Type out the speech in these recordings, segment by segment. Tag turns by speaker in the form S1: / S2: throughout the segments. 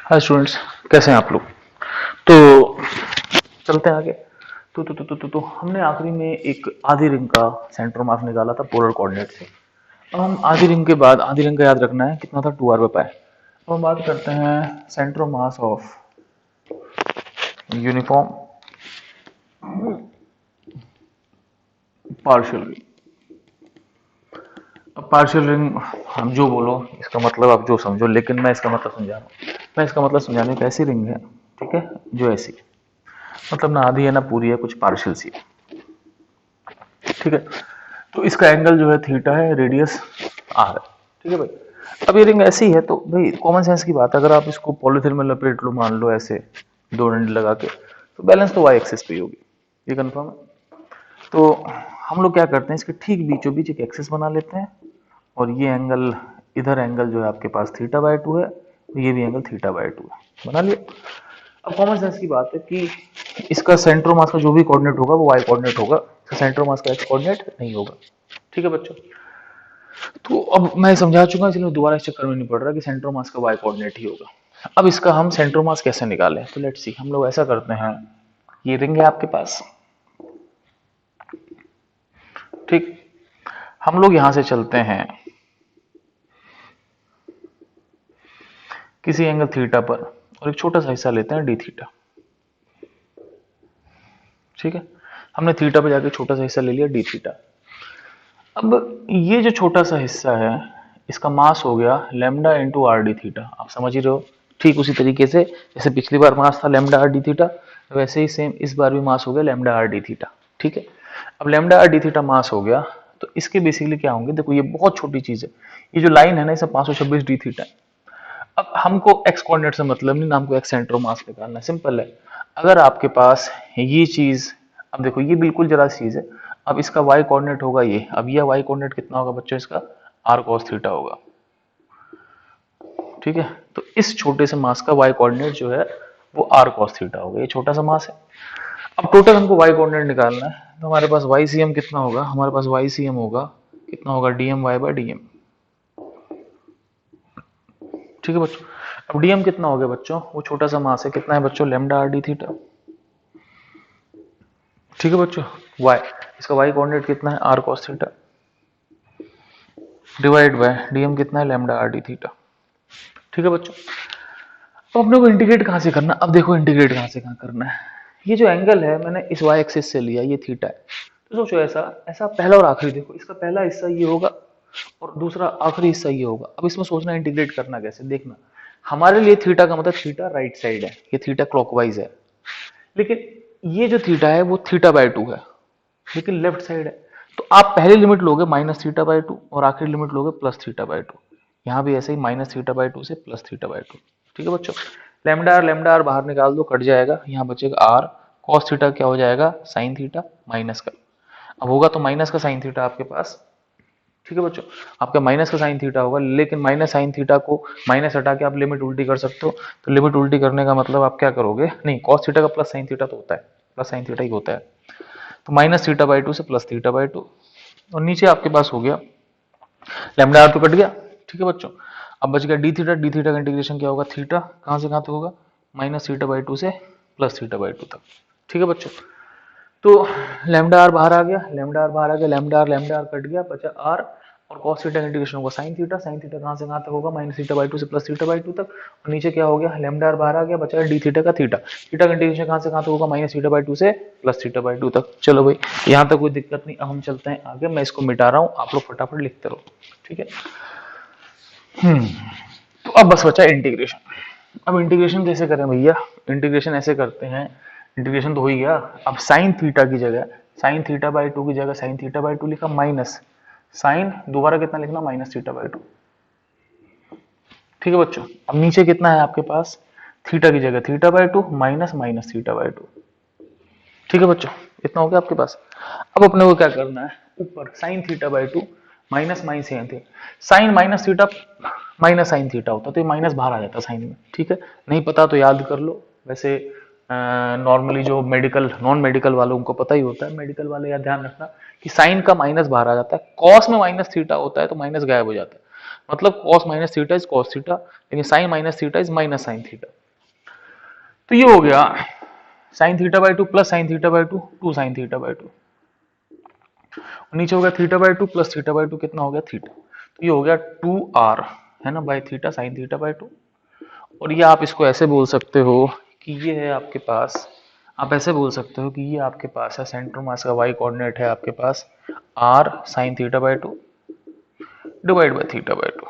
S1: Hi students, कैसे हैं आप लोग। तो चलते हैं आगे। तो हमने आखिरी में एक आधी रिंग का सेंटर मास निकाला था पोलर कोऑर्डिनेट से। अब हम आधी रिंग के बाद आधी रिंग का याद रखना है कितना था, 2r/π। अब हम बात करते हैं centre mass of uniform partial ring. अब पार्शियल रिंग हम जो बोलो इसका मतलब आप जो समझो, लेकिन मैं इसका मतलब समझा रहा हूँ। मैं इसका मतलब समझाने की ऐसी रिंग है, ठीक है, जो ऐसी मतलब ना आधी है ना पूरी है, कुछ पार्शियल सी है, ठीक है। तो इसका एंगल जो है थीटा है, रेडियस आर है, ठीक है भाई। अब ये रिंग ऐसी है तो भाई कॉमन सेंस की बात है, अगर आप इसको पॉलिथीन में लपेट लो, मान लो ऐसे दो डंडे लगा के, तो बैलेंस तो वाई एक्सिस पे ही होगी, ये कंफर्म है। तो हम लोग क्या करते हैं, इसके ठीक बीचों बीच एक एक्सिस बना लेते हैं, और ये एंगल, इधर एंगल जो है आपके पास θ/2 है, ये भी एंगल θ/2 है, बना लिया। अब कॉमन सेंस की बात है कि इसका सेंट्रो मास का जो भी कोऑर्डिनेट होगा वो वाई कोऑर्डिनेट होगा, इसका सेंट्रो मास का एक्स कोऑर्डिनेट नहीं होगा, ठीक है बच्चों। तो अब मैं समझा चुका, इसलिए दोबारा इस चक्कर में नहीं पड़ रहा कि सेंट्रो मास का वाई कोऑर्डिनेट ही होगा। अब इसका हम सेंट्रो मास कैसे निकालें, तो लेट्स सी। हम लोग ऐसा करते हैं, ये रिंग है आपके पास, ठीक। हम लोग यहां से चलते हैं किसी एंगल थीटा पर और एक छोटा सा हिस्सा लेते हैं डी थीटा, ठीक है। हमने थीटा पे जाके छोटा सा हिस्सा ले लिया डी थीटा। अब ये जो छोटा सा हिस्सा है, इसका मास हो गया lambda into R D theta, आप समझ ही रहे हो। ठीक उसी तरीके से जैसे पिछली बार मास था लैम्डा आर डी थीटा, वैसे ही सेम इस बार भी मास हो गया लैम्डा आर डी थीटा, ठीक है। अब लैम्डा आर डी थीटा मास हो गया, तो इसके बेसिकली क्या होंगे, देखो ये बहुत छोटी चीज है, ये जो लाइन है ना, इसे 526 डी थीटा। अब हमको एक्स कोऑर्डिनेट से मतलब नहीं ना, हमको एक्स सेंटर मास निकालना है, सिंपल है। अगर आपके पास ये चीज, अब देखो ये बिल्कुल जरा चीज है, अब इसका वाई कोऑर्डिनेट होगा ये, अब ये वाई कोऑर्डिनेट कितना होगा बच्चों, इसका आर कॉस थीटा होगा, ठीक है। तो इस छोटे से मास का वाई कोऑर्डिनेट जो है वो आर कॉस थीटा होगा, ये छोटा सा मास है। अब टोटल हमको वाई कोऑर्डिनेट निकालना है, तो हमारे पास वाई सी एम कितना होगा, हमारे पास वाई सी एम होगा कितना होगा, डीएम वाई बाय डीएम, ठीक है बच्चों। अब डीएम कितना हो गया बच्चों, वो छोटा सा मास है, कितना है बच्चों, लैम्डा आर डी थीटा, ठीक है बच्चों। वाई, इसका वाई कोऑर्डिनेट कितना है, R cos theta, divide by DM कितना है, लैम्डा आर डी थीटा, ठीक है बच्चों। तो अपने को इंटीग्रेट कहां से करना, अब देखो इंटीग्रेट कहां से कहां करना है। ये जो एंगल है मैंने इस वाई एक्सिस से लिया, ये थीटा है, तो सोचो ऐसा ऐसा पहला और आखिरी, देखो इसका पहला हिस्सा ये होगा और दूसरा आखिरी हिस्सा ये होगा। अब इसमें सोचना इंटीग्रेट करना कैसे, देखना। हमारे लिए थीटा का मतलब थीटा राइट साइड है, ये थीटा क्लॉकवाइज है, लेकिन ये जो थीटा है वो θ/2 है, लेकिन लेफ्ट साइड है। तो आप पहली लिमिट लोगे -θ/2 और आखिरी लिमिट लोगे +θ/2। यहाँ भी ऐसे ही -θ/2 से +θ/2, ठीक है बच्चों। लैम्डा आर बाहर निकाल दो, कट जाएगा, यहाँ बचेगा आर कॉस थीटा, क्या हो जाएगा साइन थीटा माइनस का, अब होगा तो माइनस का साइन थीटा आपके पास, ठीक है बच्चों। आपका माइनस का साइन थीटा होगा, लेकिन माइनस साइन थीटा को माइनस हटा के आप लिमिट उल्टी कर सकते हो, तो लिमिट उल्टी करने का मतलब आप क्या करोगे, नहीं कॉस थीटा का प्लस साइन थीटा तो होता है, प्लस साइन थीटा ही होता है, तो -θ/2 से +θ/2, और नीचे आपके पास हो गया लैम्डा आर तो कट गया, ठीक है बच्चों। अब बच गया डी थीटा, डी थीटा का इंटीग्रेशन क्या होगा, थीटा कहां से कहां तक होगा, -θ/2 से +θ/2 तक, ठीक है बच्चों। तो लैम्डा आर बाहर आ गया, लैम्डा आर बाहर आ गया, लैम्डा आर कट गया, बचा आर, और कॉस थीटा का इंटीग्रेशन होगा साइन थीटा कहां से कहां तक होगा, -θ/2 से +θ/2 तक, और नीचे क्या हो गया, लैम्डा आर बाहर आ गया, बचा डी थीटा का थीटा, थीटा का इंटीग्रेशन कहां से कहां तक होगा, -θ/2 से +θ/2 तक। चलो भाई यहां तक कोई दिक्कत नहीं, अब हम चलते हैं आगे, मैं इसको मिटा रहा हूं, आप लोग फटाफट लिखते रहो, ठीक है। तो अब बस बचा इंटीग्रेशन। अब इंटीग्रेशन कैसे करें भैया, इंटीग्रेशन ऐसे करते हैं, इंटीग्रेशन तो हो ही गया। अब साइन थीटा की जगह, sin θ/2 की जगह sin θ/2 लिखा, माइनस साइन दोबारा कितना लिखना, -θ/2, ठीक है बच्चों। अब नीचे कितना है आपके पास, थीटा की जगह θ/2 माइनस θ/2, ठीक है बच्चों, इतना हो गया आपके पास। अब अपने को क्या करना है, ऊपर sin θ/2 minus minus sine minus theta minus sine theta होता, तो ये माइनस बाहर आ जाता साइन में, ठीक है। नहीं पता तो याद कर लो, वैसे नॉर्मली जो मेडिकल नॉन मेडिकल वालों को पता ही होता है, मेडिकल वाले याद ध्यान रखना कि साइन का माइनस बाहर आ जाता है, कॉस में माइनस थीटा होता है तो माइनस गायब हो जाता है। मतलब cos minus theta is cos theta, लेकिन sine minus theta is minus sine theta. तो ये हो गया sine theta by two plus sine theta by two, two sine theta by two. नीचे हो गया theta by two plus theta by two, कितना हो गया थीटा। तो ये हो गया 2r है ना by theta sine theta by to. और ये आप इसको ऐसे बोल सकते हो कि ये है आपके पास, आप ऐसे बोल सकते हो कि ये आपके पास है सेंटर मास का वाई कोऑर्डिनेट है आपके पास r sign theta by to divide by theta by to.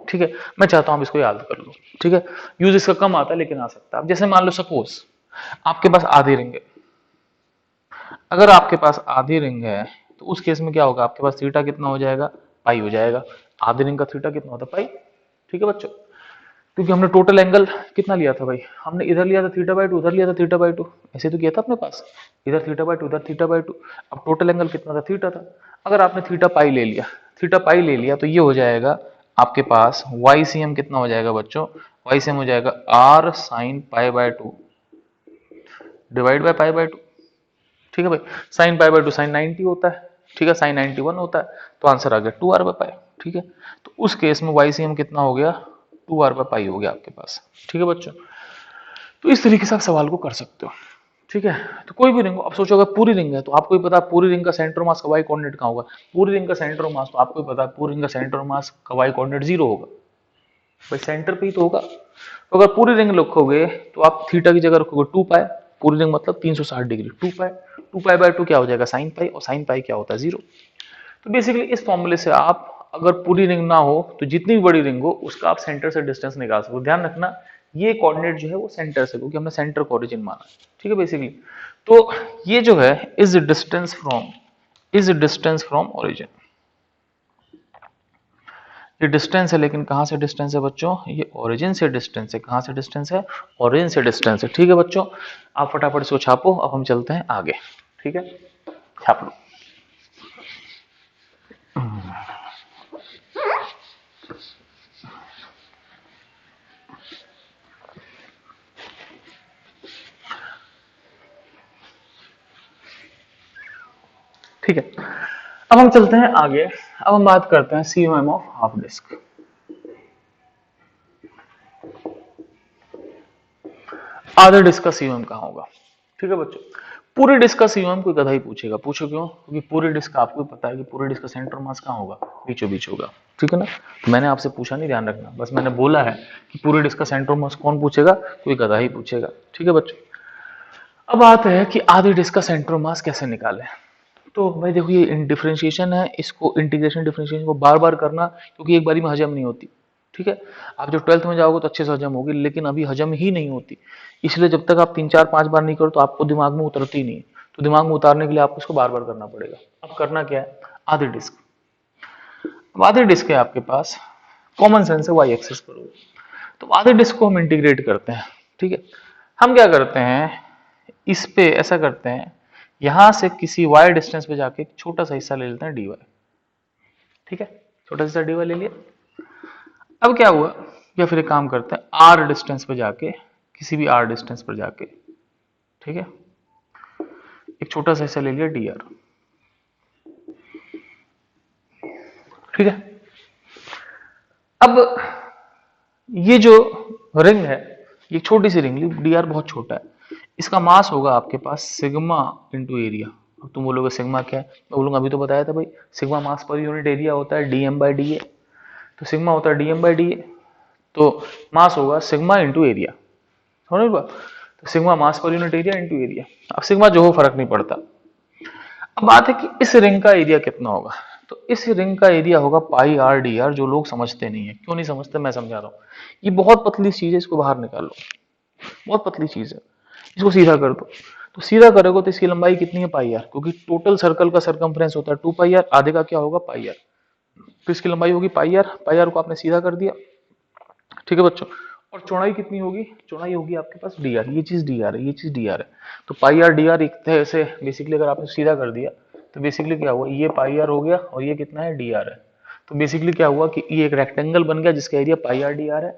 S1: ठीक है, मैं चाहता हूं आप इसको याद कर लो। ठीक है, यूज इसका कम आता है लेकिन आ सकता है। अब जैसे मान लो सपोज आपके पास आधी रिंग है, अगर आपके पास आधी रिंग है तो उस केस में क्या होगा, आपके पास थीटा कितना हो जाएगा, पाई हो जाएगा। आधी रिंग का थीटा कितना होता है, पाई। ठीक है बच्चों, क्योंकि हमने टोटल एंगल कितना लिया था भाई, हमने इधर लिया था थीटा बाई टू, उधर लिया था थीटा बाई टू, ऐसे तो किया था अपने पास, इधर थीटा बाई टू, उधर थीटा बाई टू। अब टोटल एंगल कितना था, थीटा था। अगर आपने थीटा पाई ले लिया, थीटा पाई ले लिया, तो ये हो जाएगा आपके पास वाई सी एम कितना हो जाएगा बच्चों, वाई सी एम हो जाएगा R sine pi by two divide by pi by two. ठीक है भाई, sine pi by two sine 90 होता है, ठीक है, साइन 91 होता है, तो आंसर आ गया 2r बाय पाई। ठीक है, तो उस केस में वाई सी एम कितना हो गया, 2r बाय पाई हो गया आपके पास। ठीक है बच्चों, तो इस तरीके से आप सवाल को कर सकते हो। ठीक है, तो कोई भी रिंग हो, अब सोचो अगर पूरी रिंग है तो आपको ही पता है पूरी रिंग का सेंटर मास का वाई कोऑर्डिनेट कहाँ होगा, पूरी रिंग का सेंटर मास तो आपको ही पता है पूरी रिंग का सेंटर मास का वाई कोऑर्डिनेट 0 होगा, भाई सेंटर पे ही तो होगा। तो अगर पूरी रिंग लिखोगे तो आप थीटा की जगह रखोगे 2 पाई, पूरी रिंग मतलब 360 डिग्री, 2 पाई बाय 2 क्या हो जाएगा, साइन पाई, और साइन पाई क्या होता है, 0। तो बेसिकली इस फॉर्मूले से आप अगर पूरी रिंग ना हो तो जितनी भी बड़ी रिंग हो उसका आप सेंटर से डिस्टेंस निकाल सकते हो। ध्यान रखना ये कोऑर्डिनेट जो है वो सेंटर से, क्योंकि हमने सेंटर को ओरिजिन माना है। ठीक है बेसिकली, तो ये जो है इज डिस्टेंस फ्रॉम ओरिजिन, ये डिस्टेंस है, लेकिन कहां से डिस्टेंस है बच्चों, ये ओरिजिन से डिस्टेंस है। कहां से डिस्टेंस है, ओरिजिन से डिस्टेंस है। ठीक है बच्चों, आप फटाफट इसको छापो, अब हम चलते हैं आगे। ठीक है, छाप लो। ठीक है, अब हम चलते हैं आगे। अब हम बात करते हैं सीओएम ऑफ हाफ डिस्क। आधे डिस्क का सीओएम कहां होगा। ठीक है बच्चों, पूरे डिस्क का सीओएम कोई गधा ही पूछेगा। पूछो क्यों, क्योंकि पूरे डिस्क का आपको पता है कि पूरे डिस्क का सेंटर मास कहां होगा, बीचों बीच होगा। ठीक है ना, तो मैंने आपसे पूछा नहीं, ध्यान रखना, बस मैंने बोला है कि पूरे डिस्क का सेंटर मास कौन पूछेगा, कोई गधा ही पूछेगा। ठीक है बच्चों, अब बात है कि आधे डिस्क का सेंटर मास कैसे निकालें। तो भाई देखो ये डिफरेंशिएशन है, इसको इंटीग्रेशन डिफरेंशिएशन को बार बार करना, क्योंकि एक बारी में हजम नहीं होती। ठीक है, आप जब 12th में जाओगे तो अच्छे से हजम होगी, लेकिन अभी हजम ही नहीं होती। इसलिए जब तक आप 3 4 5 बार नहीं करो तो आपको दिमाग में उतरती नहीं। तो दिमाग में उतारने के लिए आपको इसको बार बार करना पड़ेगा। अब करना क्या है, आधे डिस्क, अब आधे डिस्क है आपके पास, कॉमन सेंस है वाई एक्सिस पर, तो आधे डिस्क को हम इंटीग्रेट करते हैं। ठीक है, हम क्या करते हैं, इस पे ऐसा करते हैं, यहां से किसी y डिस्टेंस पे जाके एक छोटा सा हिस्सा ले लेते हैं dy। ठीक है, छोटा सा dy ले लिया। अब क्या हुआ, या फिर एक काम करते हैं r डिस्टेंस पे जाके, किसी भी r डिस्टेंस पर जाके, ठीक है, एक छोटा सा हिस्सा ले लिया dr। ठीक है, अब ये जो रिंग है, ये छोटी सी रिंग ली, dr बहुत छोटा है, इसका मास होगा आपके पास सिग्मा इंटू एरिया। अब तुम बोलोगे सिग्मा क्या है, मैं बोलूंगा अभी तो बताया था भाई, sigma mass per unit area होता है डीएम बाई डी ए, तो सिग्मा होता है डीएम बाई डी ए, तो मास होगा सिग्मा इंटू एरिया। समझ लो, तो sigma mass per unit area into area. अब सिग्मा जो हो फर्क नहीं पड़ता। अब बात है कि इस रिंग का एरिया कितना होगा, तो इस रिंग का एरिया होगा पाई आर डी आर, जो लोग समझते नहीं है। क्यों नहीं समझते, मैं समझा रहा हूँ। ये बहुत पतली चीज है, इसको बाहर निकाल लो, बहुत पतली चीज है, इसको सीधा कर दो। तो सीधा करोगे तो इसकी लंबाई कितनी है, पाई आर, क्योंकि टोटल सर्कल का सरकमफ्रेंस होता है 2 पाई आर, आधे का क्या होगा, पाई आर, तो इसकी लंबाई होगी पाई आर। पाई आर को आपने सीधा कर दिया। ठीक है बच्चों, और चौड़ाई कितनी होगी, चौड़ाई होगी आपके पास डी आर, ये चीज डी आर है, ये चीज डी आर है। तो पाई आर डी आर एक तरह से बेसिकली अगर आपने सीधा कर दिया तो बेसिकली क्या हुआ, ये पाई आर हो गया और ये कितना है, डी आर है। तो बेसिकली क्या हुआ कि ये एक रेक्टेंगल बन गया जिसका area pi R D R है।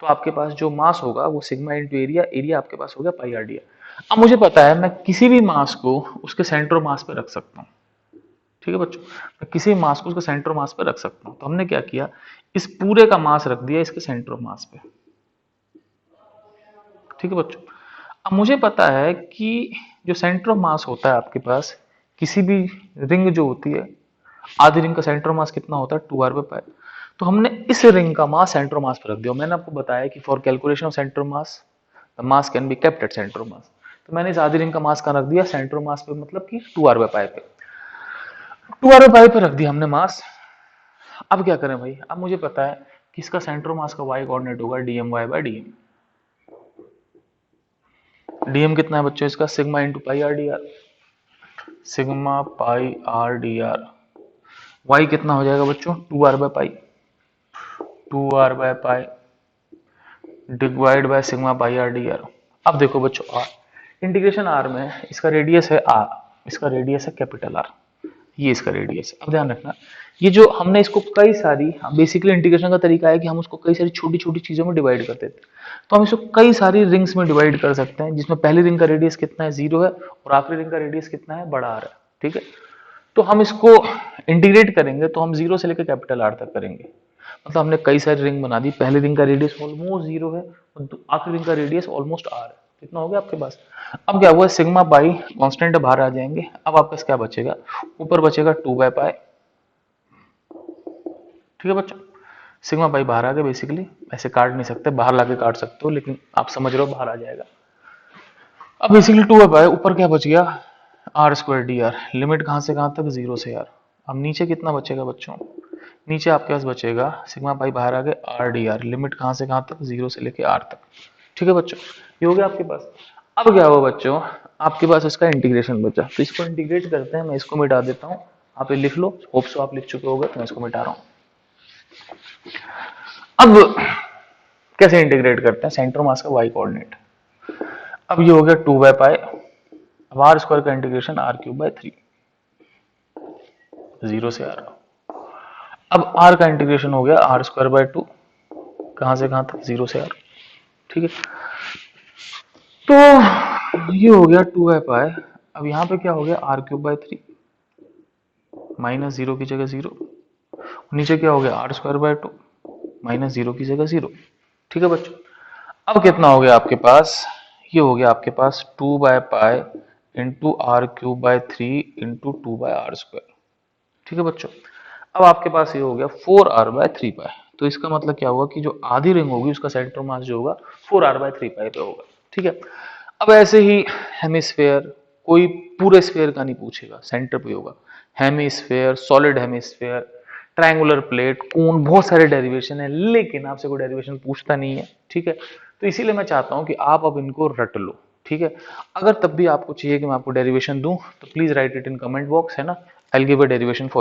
S1: तो आपके पास जो मास होगा वो सिग्मा इंटू एरिया, एरिया आपके पास हो गया पाई आर डी आर। अब मुझे पता है मैं किसी भी मास को उसके सेंटर मास पे रख सकता हूँ। ठीक है बच्चों, मैं किसी मास को उसका सेंटर ऑफ मास पे रख सकता हूं। तो हमने क्या किया, इस पूरे का मास रख दिया इसके सेंटर ऑफ मास पे। ठीक है बच्चों, अब मुझे पता है कि जो सेंटर ऑफ मास होता है आपके पास किसी भी रिंग जो होती है, आधी रिंग का सेंटर ऑफ मास कितना होता है 2r/π। तो हमने इस रिंग का मास सेंटर ऑफ मास पर रख दिया। मैंने आपको बताया कि for calculation of centre of mass the mass can be kept at centre of mass. तो मैंने इस आधी रिंग का मास कहाँ रख दिया, सेंटर ऑफ मास पे, मतलब कि 2r/π पे। 2r/π पे रख दिया हमने मास। अब क्या करें भाई, अब मुझे पता है कि इसका सेंटर ऑफ मास का y कोऑर्डिनेट होगा dmy/dm। dm कितना है बच्चों इसका, sigma into pi R D R, sigma pi R D R. y कितना हो जाएगा बच्चों 2r/π, 2r/π divide by sigma pi R D R. अब देखो बच्चों r, इंटीग्रेशन r में इसका रेडियस है r, इसका रेडियस है कैपिटल R, ये इसका रेडियस है। अब ध्यान रखना, ये जो हमने इसको कई सारी, बेसिकली इंटीग्रेशन का तरीका है कि हम उसको कई सारी छोटी छोटी चीजों में डिवाइड करते थे। तो हम इसको कई सारी रिंग्स में डिवाइड कर सकते हैं, जिसमें पहली रिंग का रेडियस कितना है 0 है और आखिरी रिंग का रेडियस कितना है बड़ा R है। ठीक है, तो हम इसको इंटीग्रेट करेंगे तो हम 0 से लेकर कैपिटल R तक करेंगे। मतलब हमने कई सारी रिंग बना दी, पहले रिंग का रेडियस ऑलमोस्ट 0 है और आखिरी रिंग का रेडियस ऑलमोस्ट R है। कितना हो गया आपके पास, अब क्या हुआ, सिग्मा पाई कांस्टेंट बाहर आ जाएंगे। अब आपके पास क्या बचेगा, ऊपर बचेगा 2/π। ठीक है बच्चों, सिग्मा पाई बाहर आ गया, बेसिकली ऐसे काट नहीं सकते, बाहर लाके काट सकते हो, लेकिन आप समझ रहे हो बाहर आ जाएगा। अब बेसिकली 2/π, ऊपर क्या बच गया r² dr, लिमिट कहां से कहां तक 0 से r। अब नीचे कितना बचेगा बच्चों, नीचे आपके पास बचेगा सिग्मा पाई बाहर आ गए r/dr, लिमिट कहां से कहां तक 0 से लेके r तक। ठीक है बच्चों, ये हो गया आपके पास। अब क्या हुआ बच्चों, आपके पास इसका इंटीग्रेशन बचा, तो इसको इंटीग्रेट करते हैं। मैं इसको मिटा देता हूं, आप ये लिख लो, होप सो आप लिख चुके होगे, तो मैं इसको मिटा रहा हूं। अब कैसे इंटीग्रेट करते हैं, सेंटर मास का y कोऑर्डिनेट। अब ये हो गया 2/π, अब r² का इंटीग्रेशन r³/3, 0 से r। अब r का इंटीग्रेशन हो गया r²/2, कहां से कहां तक 0 से r। ठीक है, तो ये हो गया 2/π। अब यहां पे क्या हो गया r³/3 माइनस 0 की जगह 0, नीचे क्या हो गया r²/2 माइनस 0 की जगह 0। ठीक है बच्चों, अब कितना हो गया आपके पास, ये हो गया आपके पास 2/π इंटू r³/3 इंटू 2/r²। ठीक है बच्चों, अब आपके पास ये हो गया 4r/3π। तो इसका मतलब क्या होगा कि जो आधी रिंग होगी उसका सेंटर मास जो होगा 4r/3π पे होगा। ठीक है, अब ऐसे ही हेमिस्फेयर, कोई पूरे स्फेयर का नहीं पूछेगा, सेंटर पे होगा। Hemisphere, solid hemisphere, triangular plate, cone, बहुत सारे डेरिवेशन है, लेकिन आपसे कोई डेरिवेशन पूछता नहीं है। ठीक है, तो इसीलिए मैं चाहता हूं कि आप अब इनको रट लो। ठीक है, अगर तब भी आपको चाहिए कि मैं आपको डेरिवेशन दूं तो please right it in comment box, है ना, I will give a derivation for you.